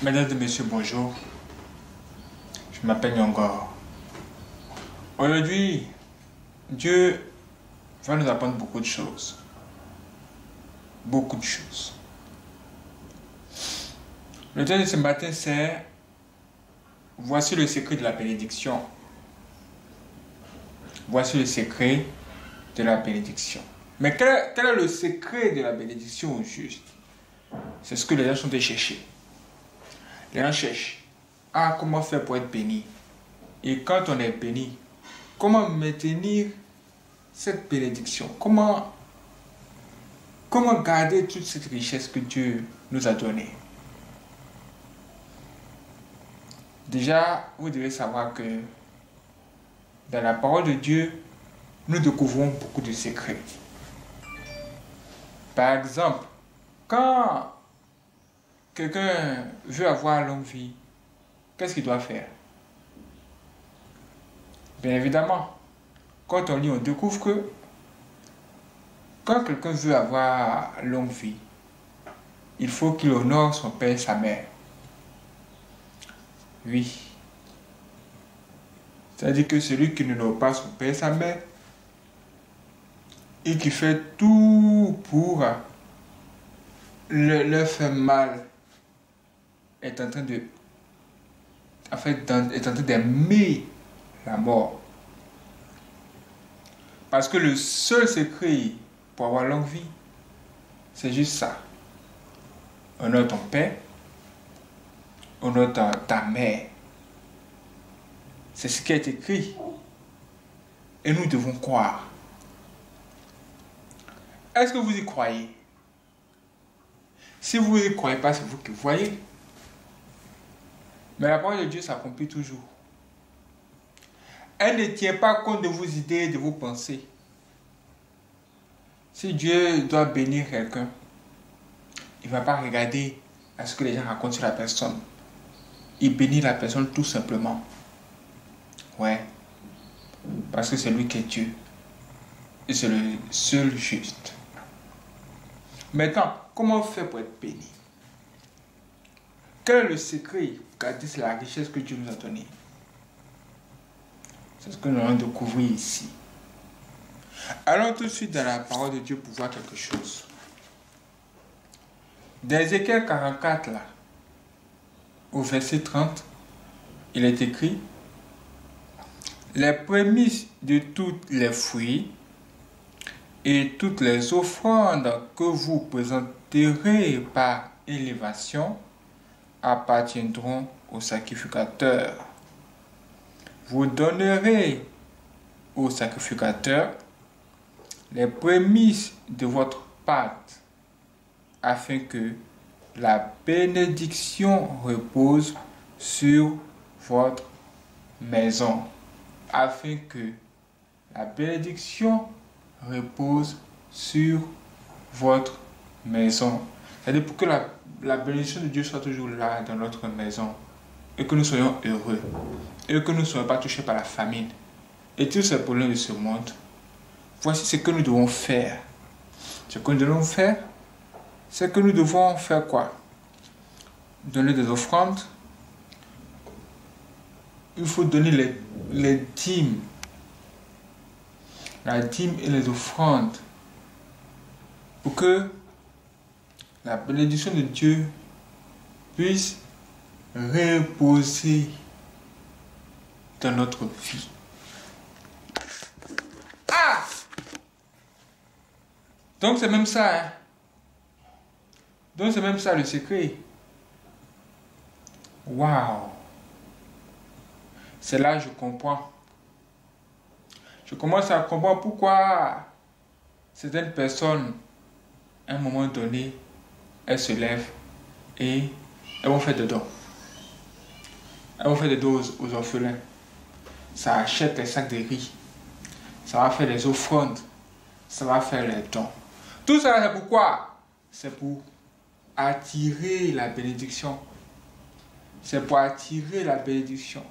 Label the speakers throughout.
Speaker 1: Mesdames et messieurs, bonjour. Je m'appelle Nyongor. Aujourd'hui, Dieu va nous apprendre beaucoup de choses. Beaucoup de choses. Le thème de ce matin, c'est voici le secret de la bénédiction. Voici le secret de la bénédiction. Mais quel est le secret de la bénédiction au juste? C'est ce que les gens sont allés chercher. Les gens cherchent. Ah, comment faire pour être béni? Et quand on est béni, comment maintenir cette bénédiction? Comment garder toute cette richesse que Dieu nous a donnée? Déjà, vous devez savoir que dans la parole de Dieu, nous découvrons beaucoup de secrets. Par exemple, quand quelqu'un veut avoir longue vie, qu'est-ce qu'il doit faire? Bien évidemment, quand on lit, on découvre que quand quelqu'un veut avoir longue vie, il faut qu'il honore son père et sa mère. Oui. C'est-à-dire que celui qui n'honore pas son père et sa mère et qui fait tout pour leur faire mal est en train d'aimer la mort. Parce que le seul secret pour avoir longue vie, c'est juste ça. Honore ton père, honore ta mère. C'est ce qui est écrit. Et nous devons croire. Est-ce que vous y croyez? Si vous n'y croyez pas, c'est vous qui voyez. Mais la parole de Dieu s'accomplit toujours. Elle ne tient pas compte de vos idées et de vos pensées. Si Dieu doit bénir quelqu'un, il ne va pas regarder à ce que les gens racontent sur la personne. Il bénit la personne tout simplement. Ouais. Parce que c'est lui qui est Dieu. Et c'est le seul juste. Maintenant, comment faire pour être béni? Quel est le secret pour garder la richesse que Dieu nous a donnée? C'est ce que nous allons découvrir ici. Allons tout de suite dans la parole de Dieu pour voir quelque chose. Dans Ézéchiel 44, là, au verset 30, il est écrit: les prémices de toutes les fruits et toutes les offrandes que vous présenterez par élévation appartiendront au sacrificateur. Vous donnerez au sacrificateur les prémices de votre pâte, afin que la bénédiction repose sur votre maison. Afin que la bénédiction repose sur votre maison. C'est-à-dire pour que la bénédiction de Dieu soit toujours là dans notre maison. Et que nous soyons heureux. Et que nous ne soyons pas touchés par la famine. Et tous ces problèmes de ce monde. Voici ce que nous devons faire. Ce que nous devons faire, c'est que nous devons faire quoi? Donner des offrandes. Il faut donner les dîmes. La dîme et les offrandes. Pour que la bénédiction de Dieu puisse reposer dans notre vie. Ah! Donc c'est même ça, hein? Donc c'est même ça le secret. Waouh! C'est là que je comprends. Je commence à comprendre pourquoi certaines personnes, à un moment donné, elles se lèvent et elles vont faire des dons. Elles vont faire des dons aux orphelins. Ça achète les sacs de riz. Ça va faire les offrandes. Ça va faire les dons. Tout ça, c'est pourquoi? C'est pour attirer la bénédiction. C'est pour attirer la bénédiction.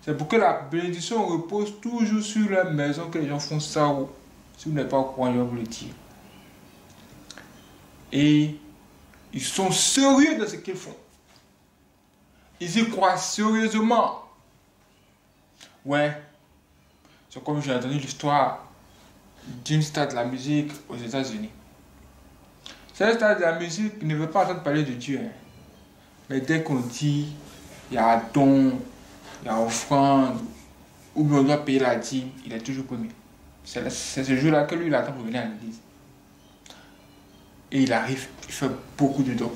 Speaker 1: C'est pour que la bénédiction repose toujours sur la maison que les gens font ça. Si vous n'êtes pas au courant, je vais vous le dire. Et ils sont sérieux de ce qu'ils font. Ils y croient sérieusement. Ouais, c'est comme j'ai entendu l'histoire d'une star de la musique aux États-Unis. Cette star de la musique ne veut pas entendre parler de Dieu. Hein. Mais dès qu'on dit, il y a don, il y a offrande, ou bien on doit payer la dîme, il est toujours premier. C'est ce jour-là que lui, il attend pour venir à l'église. Et il arrive, il fait beaucoup de dons.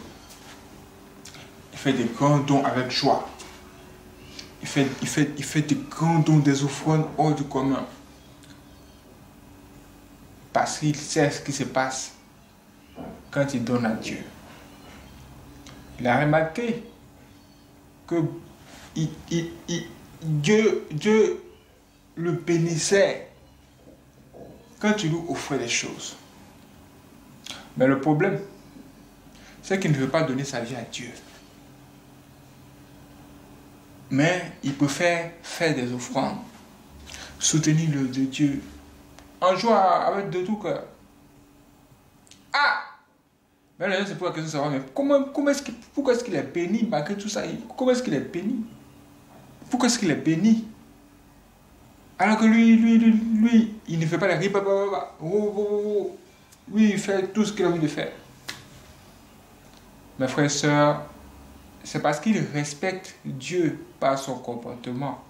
Speaker 1: Il fait des grands dons avec joie. Il fait des grands dons, des offrandes hors du commun. Parce qu'il sait ce qui se passe quand il donne à Dieu. Il a remarqué que Dieu le bénissait quand il lui offrait des choses. Mais le problème, c'est qu'il ne veut pas donner sa vie à Dieu. Mais il préfère faire des offrandes, soutenir l'œuvre de Dieu, en jouant avec de tout cœur. Ah! Mais là, c'est pour la question de savoir, mais pourquoi est-ce qu'il est béni malgré tout ça? Comment est-ce qu'il est béni? Pourquoi est-ce qu'il est béni? Alors que lui, il ne fait pas la ripa. Lui, il fait tout ce qu'il a envie de faire. Mes frères et sœurs, c'est parce qu'il respecte Dieu par son comportement.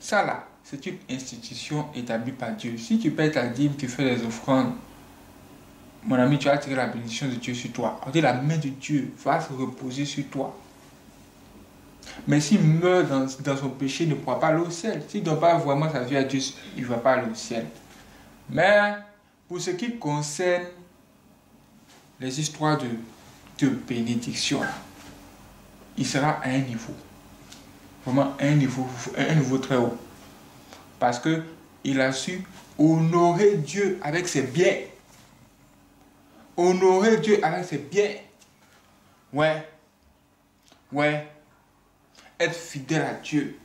Speaker 1: Ça là, c'est une institution établie par Dieu. Si tu payes ta dîme, tu fais des offrandes, mon ami, tu vas attirer la bénédiction de Dieu sur toi. On dit la main de Dieu va se reposer sur toi. Mais s'il meurt dans son péché, il ne pourra pas aller au ciel. S'il ne donne pas vraiment sa vie à Dieu, il ne va pas aller au ciel. Mais pour ce qui concerne les histoires de bénédiction, il sera à un niveau. Vraiment un niveau très haut. Parce qu'il a su honorer Dieu avec ses biens. Honorer Dieu avec ses biens. Ouais. Être fidèle à Dieu.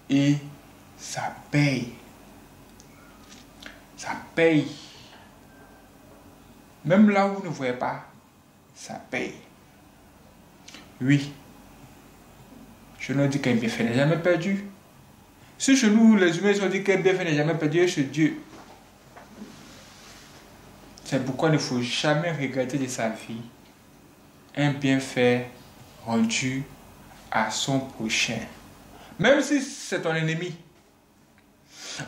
Speaker 1: Et ça paye. Ça paye. Même là où vous ne voyez pas, ça paye. Oui. Je ne dis qu'un bienfait n'est jamais perdu. Si chez nous, les humains ont dit qu'un bienfait n'est jamais perdu, chez Dieu. C'est pourquoi il ne faut jamais regretter de sa vie un bienfait rendu à son prochain. Même si c'est ton ennemi.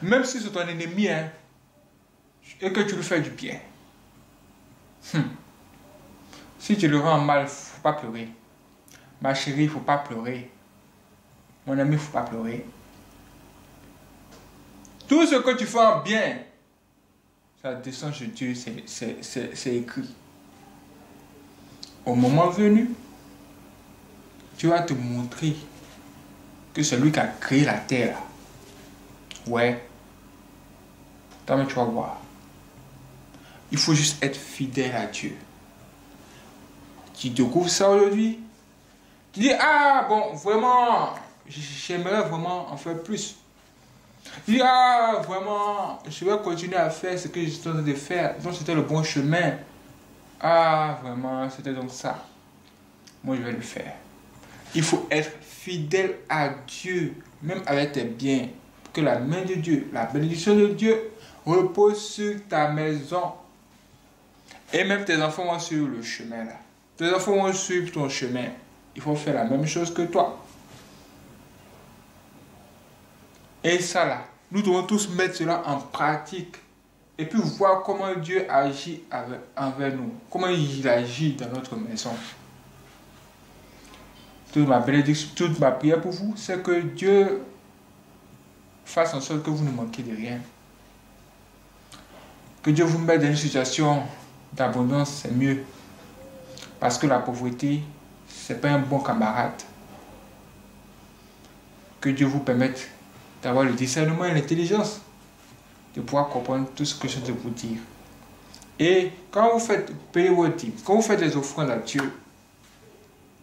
Speaker 1: Même si c'est ton ennemi, hein, et que tu lui fais du bien. Si tu le rends mal, il ne faut pas pleurer. Ma chérie, il ne faut pas pleurer. Mon ami, il ne faut pas pleurer. Tout ce que tu fais en bien, ça descend chez Dieu, c'est écrit. Au moment venu, tu vas te montrer que c'est lui qui a créé la terre. Ouais. Toi, tu vas voir. Il faut juste être fidèle à Dieu. Tu découvres ça aujourd'hui. Tu dis, ah bon, vraiment, j'aimerais vraiment en faire plus. Tu dis, ah vraiment, je vais continuer à faire ce que je suis en train de faire. Donc c'était le bon chemin. Ah vraiment, c'était donc ça. Moi je vais le faire. Il faut être fidèle à Dieu, même avec tes biens. Que la main de Dieu, la bénédiction de Dieu repose sur ta maison. Et même tes enfants vont suivre le chemin là. Tes enfants vont suivre ton chemin. Il faut faire la même chose que toi. Et ça là, nous devons tous mettre cela en pratique. Et puis voir comment Dieu agit envers nous. Comment il agit dans notre maison. Toute ma bénédiction, toute ma prière pour vous, c'est que Dieu fasse en sorte que vous ne manquiez de rien. Que Dieu vous mette dans une situation d'abondance, c'est mieux. Parce que la pauvreté, c'est pas un bon camarade. Que Dieu vous permette d'avoir le discernement et l'intelligence de pouvoir comprendre tout ce que je viens de vous dire. Et quand vous faites payer vos dîmes, quand vous faites les offrandes à Dieu,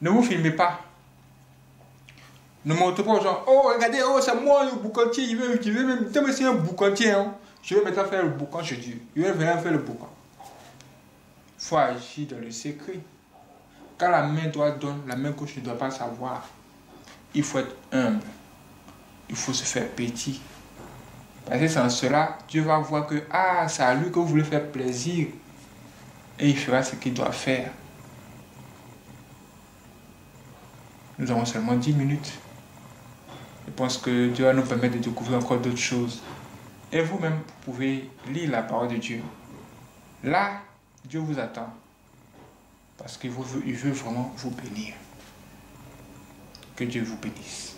Speaker 1: ne vous filmez pas. Ne montrez pas aux gens, oh regardez, oh c'est moi le boucantier, il veut même, c'est un boucantier, hein. Je vais maintenant faire le boucan chez Dieu. Il va venir faire le boucan. Il faut agir dans le secret. quand la main droite donne, la main gauche ne doit pas savoir. Il faut être humble. Il faut se faire petit. Parce que sans cela, Dieu va voir que c'est à lui que vous voulez faire plaisir. Et il fera ce qu'il doit faire. Nous avons seulement 10 minutes. Je pense que Dieu va nous permettre de découvrir encore d'autres choses. Et vous-même, vous pouvez lire la parole de Dieu. Là, Dieu vous attend. Parce qu'il veut vraiment vous bénir. Que Dieu vous bénisse.